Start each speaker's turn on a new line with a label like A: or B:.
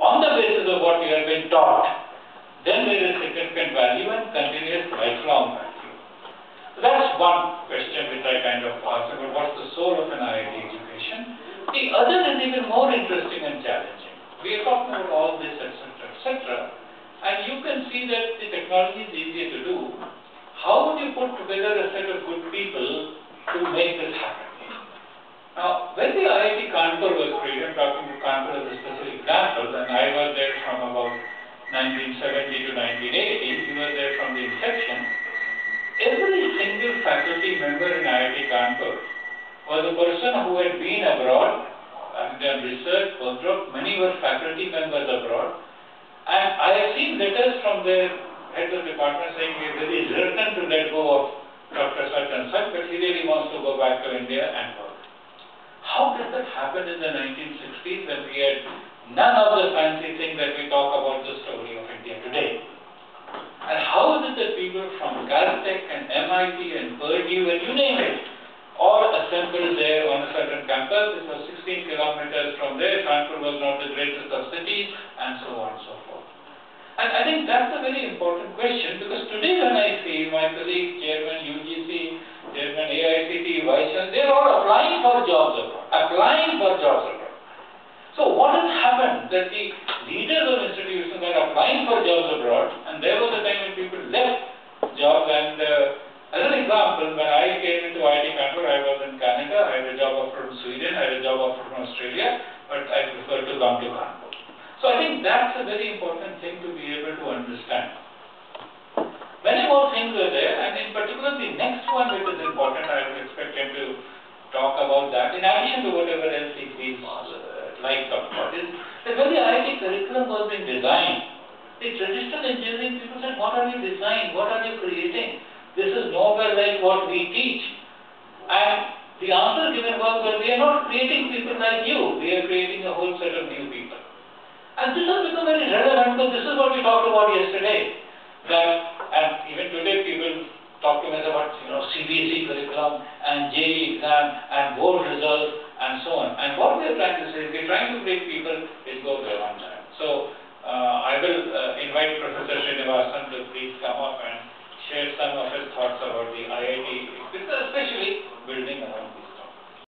A: on the basis of what you have been taught, then there is significant value and continuous lifelong value. So that's one question which I kind of asked about what's the soul of an IIT education. The other is even more interesting and challenging. We are talking about all this, etc. And you can see that the technology is easier to do. How would you put together a set of good people to make this happen? Now, when the IIT Kanpur was created, I'm talking about Kanpur as a specific example, and I was there from about 1970 to 1980, we were there from the inception. Every single faculty member in IIT Kanpur was a person who had been abroad, and done research, postdoc, many were faculty members abroad, and I have seen letters from their heads of department saying we are very reluctant to let go of Dr. Such and such, but he really wants to go back to India and work. How did that happen in the 1960s when we had none of the fancy things that we talk about the story of India today? And how is it that people from Caltech and MIT and Purdue and you name it, all assembled there on a certain campus? It was 16 kilometers from there. Kanpur was not the greatest of cities, and so on and so forth. And I think that's a very important question, because today when I see my colleague, Chairman UGC, Chairman AICT, Vice Chancellor, they're all applying for jobs abroad. So what has happened that the leaders of institutions are applying for jobs abroad, and there was a time when people left jobs, and as an example, when I came into IIT Kanpur, I was in Canada, I had a job offer from Sweden, I had a job offer from Australia, but I preferred to come to Kanpur. So I think that's a very important thing to be able to understand. Many more things were there, and in particular the next one which is important, I would expect him to talk about that, in addition to whatever else he feels like talking about, is that when the IIT curriculum was being designed, the traditional engineering people said, what are you designing, what are you creating? This is nowhere like what we teach. And the answer given was, well, we are not creating people like you, we are creating a whole set of new people. And this has become very relevant, because this is what we talked about yesterday. And even today people talk to me about CBSE curriculum and JEE exam and board results and so on. And what we are trying to say is we are trying to make people go beyond that. So I will invite Professor Srinivasan to please come up and share some of his thoughts about the IIT